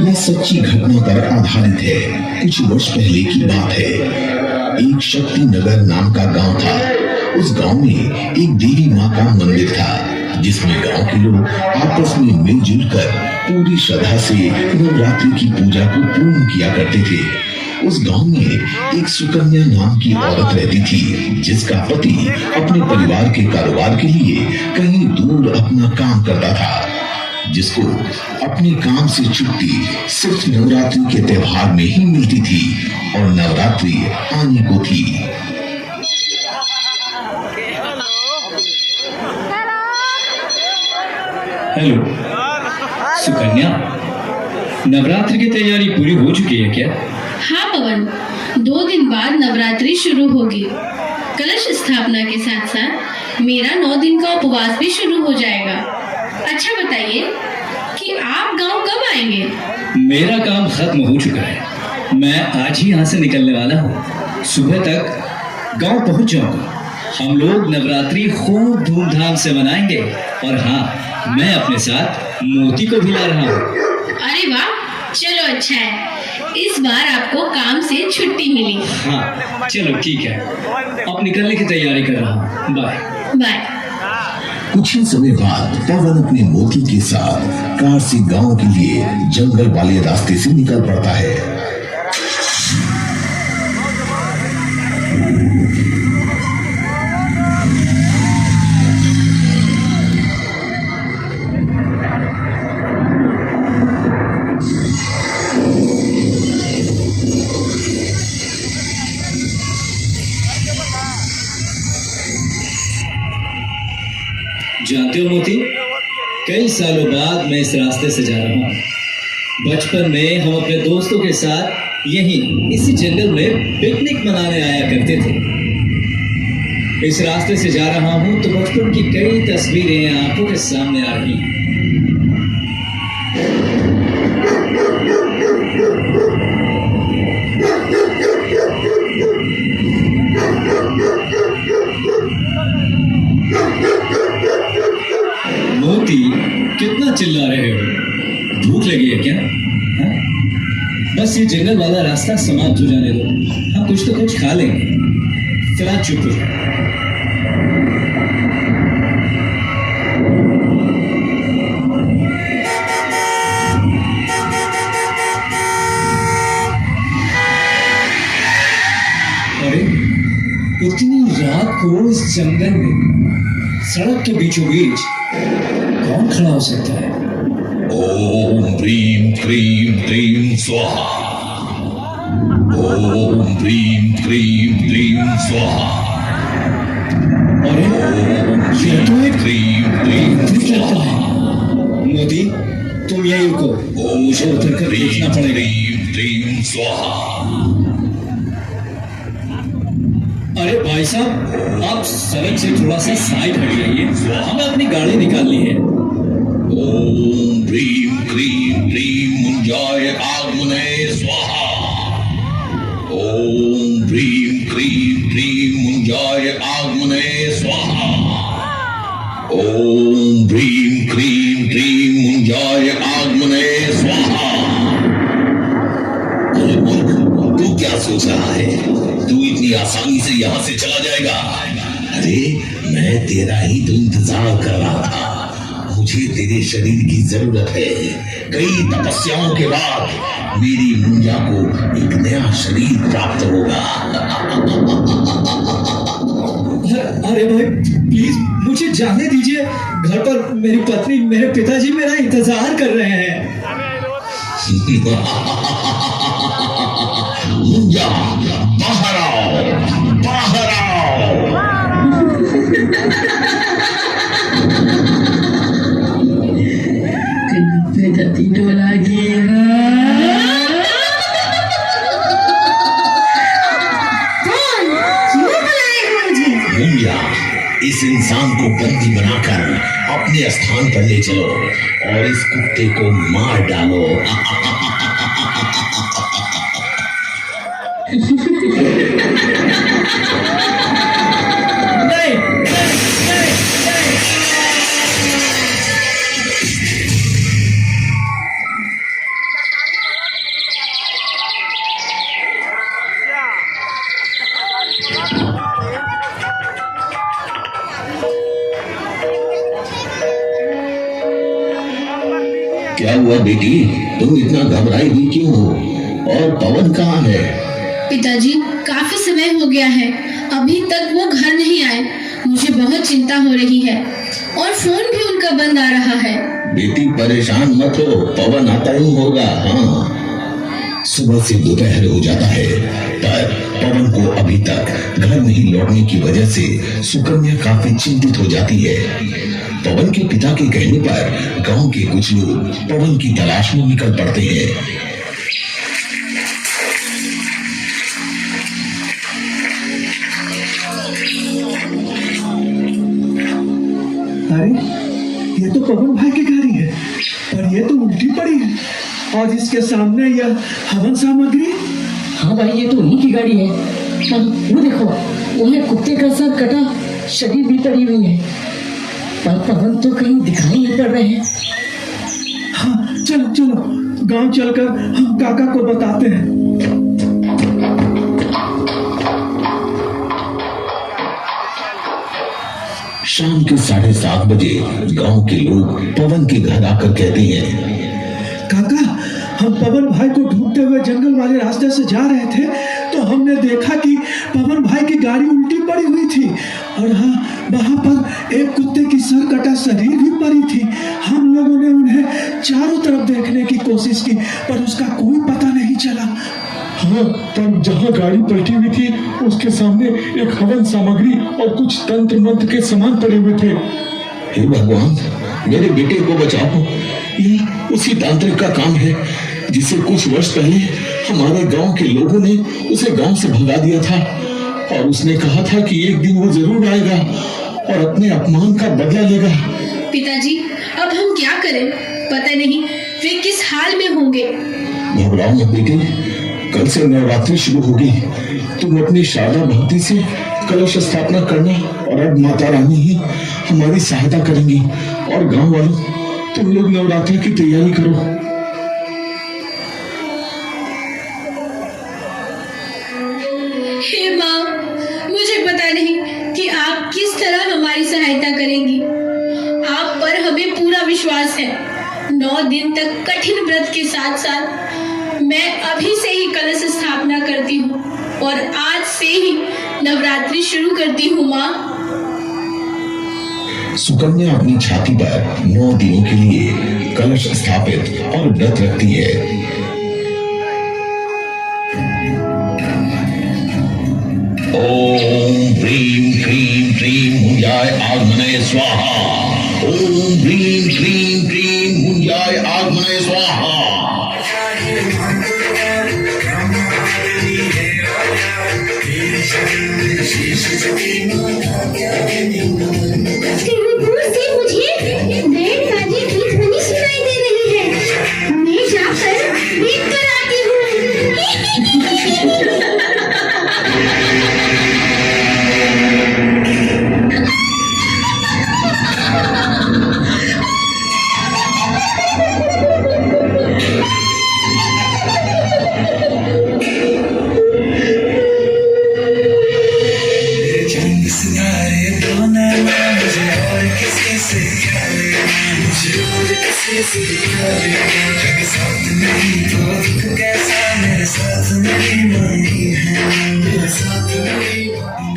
यह सच्ची घटना पर आधारित है। कुछ वर्ष पहले की बात है। एक शक्ति नगर नाम का गांव था। उस गांव में एक देवी माँ का मंदिर था, जिसमें गांव के लोग आपस में मिलजुल कर पूरी श्रद्धा से नवरात्रि की पूजा को पूर्ण किया करते थे। उस गांव में एक सुकन्या नाम की औरत रहती थी, जिसका पति अपने परिवार के कारोबार के लिए कहीं दूर अपना काम करता था, जिसको अपने काम से छुट्टी सिर्फ नवरात्रि के त्योहार में ही मिलती थी और नवरात्रि आने को थी। हेलो सुकन्या, नवरात्रि की तैयारी पूरी हो चुकी है क्या? हाँ पवन, 2 दिन बाद नवरात्रि शुरू होगी। कलश स्थापना के साथ साथ मेरा 9 दिन का उपवास भी शुरू हो जाएगा। अच्छा बताइए कि आप गांव कब आएंगे? मेरा काम खत्म हो चुका है। मैं आज ही यहाँ से निकलने वाला हूँ। सुबह तक गांव पहुँच जाऊंगा। हम लोग नवरात्रि खूब धूमधाम से मनाएंगे और हाँ, मैं अपने साथ मोती को भी ला रहा हूँ। अरे वाह, चलो अच्छा है, इस बार आपको काम से छुट्टी मिली। हाँ चलो ठीक है, अब निकलने की तैयारी कर रहा हूँ। Bye bye. कुछ ही समय बाद पवन अपने मोती के साथ कार से गांव के लिए जंगल वाले रास्ते से निकल पड़ता है। जानते हो मोती, कई सालों बाद मैं इस रास्ते से जा रहा हूँ। बचपन में हम अपने दोस्तों के साथ यहीं इसी जंगल में पिकनिक मनाने आया करते थे। इस रास्ते से जा रहा हूँ तो बचपन की कई तस्वीरें आंखों के सामने आ रही हैं। मोती, कितना चिल्ला रहे हो? भूख लगी है क्या? हा? बस ये जंगल वाला रास्ता समाप्त हो जाने दो, हम कुछ तो कुछ खा लेंगे। फिलहाल चुप हो जाओ। अरे इतनी रात को इस जंगल में सड़क के बीचों बीच कौन खड़ा हो सकता है? ओम ह्रीं क्रीं क्रीं स्वाहा। ओम ह्रीं क्रीं क्रीं स्वाहा। अरे ये तो एक क्रीं स्वाहा। मोदी, तुम यहीं रुको, मुझे उतर कर देखना पड़ेगा। क्रीं स्वाहा। अरे भाई साहब, आप सड़क से थोड़ा सा साइड हट जाइए, हमें अपनी गाड़ी निकालनी है। ओम ह्रीं क्रीं क्रीं मुंजाय आगमने स्वाहा। ओम ह्रीं क्रीं क्रीं मुंजाय आगमने स्वाहा। ओम ह्रीं क्रीं क्रीं मुंजाय आगमने स्वाहा। अरे मूर्ख, तू क्या सोच रहा है? तू इतनी आसानी से यहाँ से चला जाएगा? अरे मैं तेरा ही तो इंतजार कर रहा था। मुझे तेरे शरीर की जरूरत है। कई तपस्याओं के बाद मेरी मुंजा को एक नया शरीर प्राप्त होगा। अरे भाई प्लीज मुझे जाने दीजिए। घर पर मेरी पत्नी, मेरे पिताजी मेरा इंतजार कर रहे हैं। मुंजा, बाहर आओ, बाहर आओ। मुंडिया, इस इंसान को बंदी बनाकर अपने स्थान पर ले चलो और इस कुत्ते को मार डालो। नहीं, नहीं, नहीं, नहीं। क्या हुआ बेटी, तुम इतना घबराई हुई क्यों हो? और पवन कहाँ है? पिताजी, काफी समय हो गया है, अभी तक वो घर नहीं आए। मुझे बहुत चिंता हो रही है और फोन भी उनका बंद आ रहा है। बेटी परेशान मत हो, पवन आता ही होगा। हाँ, सुबह से दोपहर हो जाता है, पर पवन को अभी तक घर नहीं लौटने की वजह से सुकन्या काफी चिंतित हो जाती है। पवन के पिता के कहने पर गांव के कुछ लोग पवन की तलाश में निकल पड़ते हैं। अरे, ये तो पवन भाई की गाड़ी है, पर ये तो उल्टी पड़ी है और इसके सामने यह हवन सामग्री। हाँ भाई, ये तो उन्हीं की गाड़ी है। और वो देखो, उन्हें कुत्ते का सर कटा शरीर भी पड़ी हुई है, पर पवन तो कहीं दिखाई नहीं पड़ रहे हैं। हाँ, चलो चलो गांव चलकर हम काका को बताते हैं। शाम के 7:30 बजे गांव के लोग पवन के घर आकर कहते हैं, काका, हम पवन भाई को ढूंढते हुए जंगल वाले रास्ते से जा रहे थे तो हमने देखा कि पवन भाई की गाड़ी उल्टी पड़ी हुई थी और हाँ, वहां पर एक कुत्ते की सर कटा शरीर भी पड़ी थी। हम लोगों ने उन्हें चारों तरफ देखने की कोशिश की, पर उसका कोई पता नहीं चला। हाँ, तब जहाँ गाड़ी पलटी हुई थी उसके सामने एक हवन सामग्री और कुछ तंत्र मंत्र के सामान पड़े हुए थे। हे भगवान, मेरे बेटे को बचाओ। यह उसी तांत्रिक का काम है जिसे कुछ वर्ष पहले हमारे गांव के लोगों ने उसे गांव से भगा दिया था और उसने कहा था कि एक दिन वो जरूर आएगा और अपने अपमान का बदला लेगा। पिताजी, अब हम क्या करें? पता नहीं वे किस हाल में होंगे। घबराओ मत बेटे, कल से नवरात्रि शुरू होगी। तुम अपनी श्रद्धा भक्ति से कलश स्थापना करना और अब माता रानी ही हमारी सहायता करेंगी। और गांव वालों, तुम लोग नवरात्रि की तैयारी करो। हे माँ, मुझे पता नहीं कि आप किस तरह हमारी सहायता करेंगी। आप पर हमें पूरा विश्वास है। 9 दिन तक कठिन व्रत के साथ साथ मैं अभी से ही कलश स्थापना करती हूँ और आज से ही नवरात्रि शुरू करती हूँ माँ। सुकन्या अपनी छाती पर 9 दिनों के लिए कलश स्थापित और व्रत रखती है। ओम ह्रीं क्रीं क्रीं मुंजाय आगमने स्वाहा। ओम ह्रीं क्रीं क्रीं मुंजाय आगमने स्वाहा। दूर से मुझे बैंड बाजे की ध्वनि सुनाई दे रही है। मैं जाकर देख कर आती हूँ।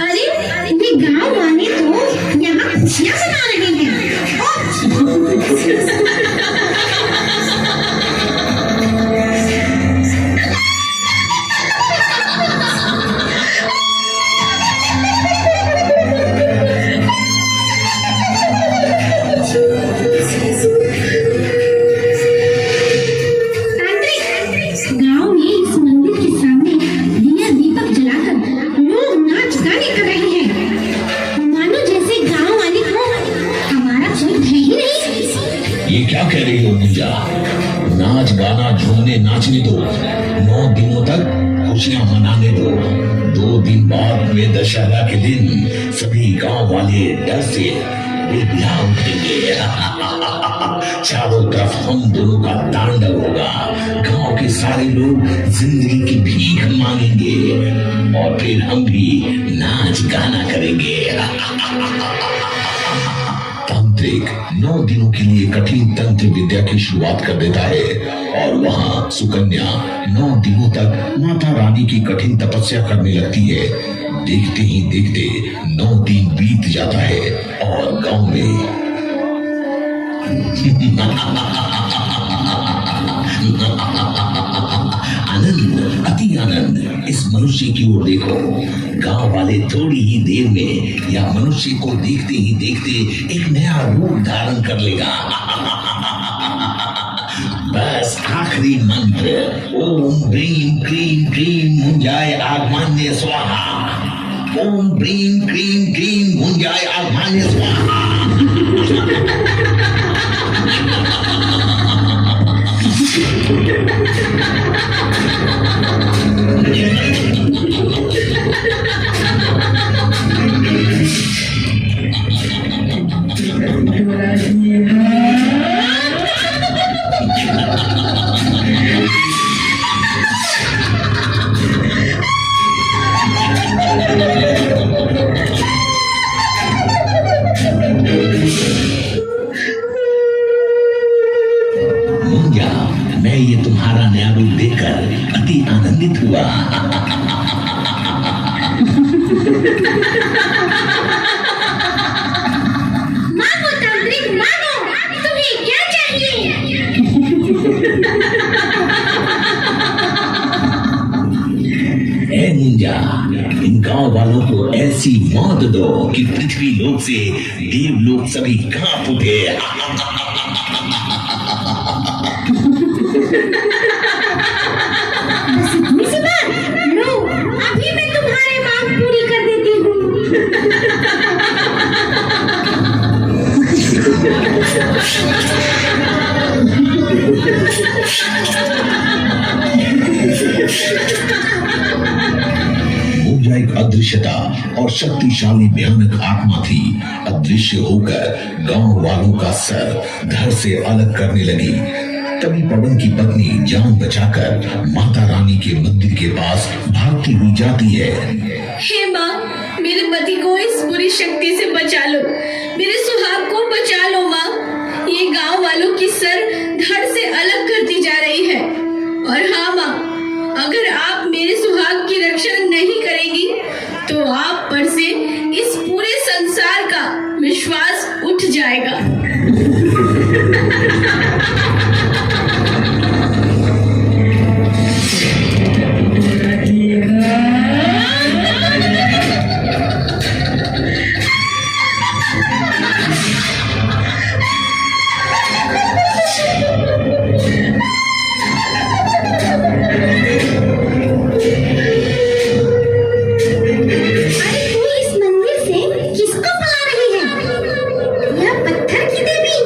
अरे, ये गाँव वाले तो यहाँ खुशियाँ मना रहे हैं। गांव में इस मंदिर के सामने दिया दीपक जलाकर लोग नाच गाने कर रहे हैं। कह रही हो मुंजा? नाच गाना झूमने नाचने दो, 9 दिनों तक खुशियां मनाने दो। 2 दिन बाद हुए दशहरा के दिन सभी गांव वाले डर से बिलबिला उठेंगे। चारों तरफ हम दोनों का तांडव होगा। गांव के सारे लोग जिंदगी की भीख मांगेंगे और फिर हम भी नाच गाना करेंगे। तांत्रिक 9 दिनों के लिए कठिन तंत्र विद्या की शुरुआत कर देता है और वहां सुकन्या 9 दिनों तक माता रानी की कठिन तपस्या करने लगती है। देखते ही देखते 9 दिन बीत जाता है और गांव में आनंद, अति आनंद। इस मनुष्य की ओर देखो। गांव वाले थोड़ी ही देर में या मनुष्य को देखते ही देखते एक नया रूप धारण कर लेगा। बस आखिरी मंत्र, ओम ब्रीम क्रीम क्रीम मुंजाय आगमान्य स्वाहा। ओम ब्रीम क्रीम क्रीम मुंजाय आगमान्य स्वाहा। मुंजा, मैं ये तुम्हारा नया रूप देखकर अति आनंदित हुआ। मानो तांत्रिक मानो, तुम्हें क्या चाहिए? ए मुंजा, इन गांव वालों को ऐसी मौत दो कि पृथ्वी लोक से देवलोक सभी कांप उठे। लो, अभी मैं तुम्हारी मांग पूरी कर देती हूँ। मुंजा एक अदृश्यता और शक्तिशाली भयानक आत्मा थी। अदृश्य होकर गांव वालों का सर धड़ से अलग करने लगी। तभी पवन की पत्नी जान बचाकर माता रानी के मंदिर के पास भागती हुई जाती है। हे माँ, मेरे पति को इस बुरी शक्ति से बचा लो। मेरे सुहाग को बचा लो माँ। ये गांव वालों की सर धड़ से अलग करती जा रही है। और हाँ माँ, अगर आप मेरे सुहाग की रक्षा नहीं करेंगी तो आप पर से इस पूरे संसार का विश्वास उठ जाएगा। इस मंदिर से किसको बुला रही है? यह पत्थर की देवी।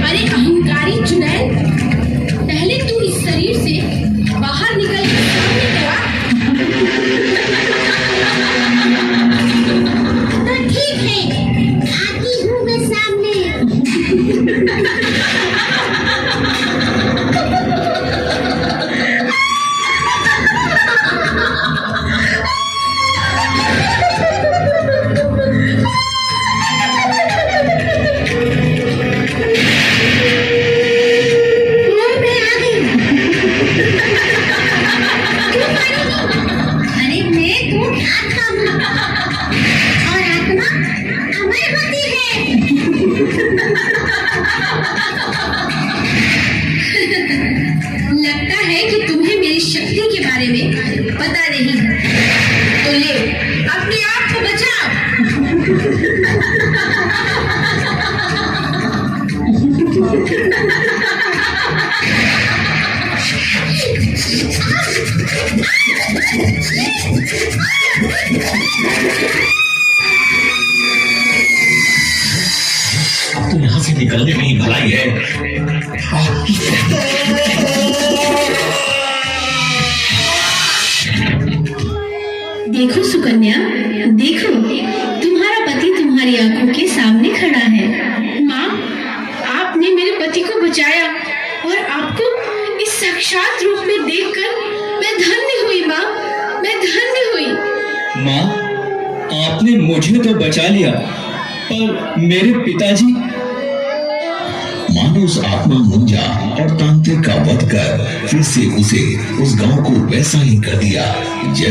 अरे अहंकारी चुड़ैल, पहले तू इस शरीर से बाहर निकल कर सामने तो आ। तो ठीक है, आती हूँ मैं सामने। मैं आ गई। क्यों मारेगी? अरे मैं तो आत्मा हूँ और आत्मा अमर होती है। लगता है कि तुम्हें मेरी शक्ति के बारे में पता नहीं है। तो ले, अपने आप को बचाओ। अब तो यहाँ से निकलने में ही भलाई है। देखो सुकन्या, देखो, तुम्हारा पति तुम्हारी आंखों के सामने खड़ा है। माँ, आपने मेरे पति को बचाया और आपको इस साक्षात रूप में देखकर मैं धन्य हुई। माँ, मैं धन्य हुई। माँ, आपने मुझे तो बचा लिया, पर मेरे पिताजी। मानो उस आत्मा मुंजा और तांत्रिक का वध कर फिर से उसे उस गांव को वैसा ही कर दिया जैसा